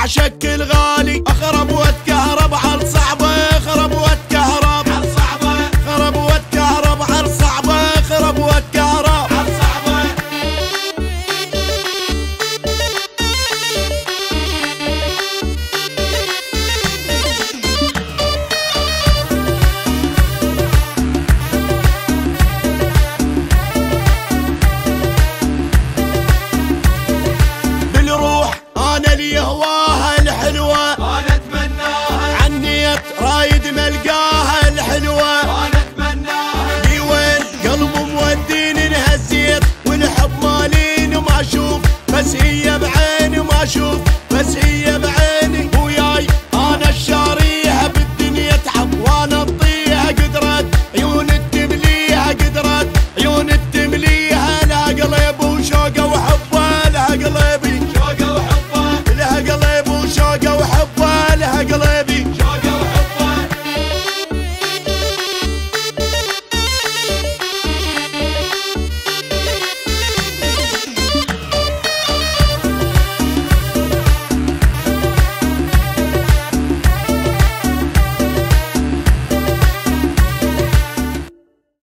اعشق الغالي اخرب واتكهرب على صعبه اخرب واتكهرب على صعبه اخرب واتكهرب على صعبه اخرب واتكهرب على صعبه. بالروح انا لي هواها الحلوه انا اتمناها عنيت رايد ملقاها الحلوه انا اتمناها لي وين قلب موديني انهزيت والحب ماليني وما اشوف بس هي بعيني وما اشوف بس هي بعيني وياي انا الشاريها بالدنيا تعب وانا اطيها قدرت عيون تبليها قدرت عيون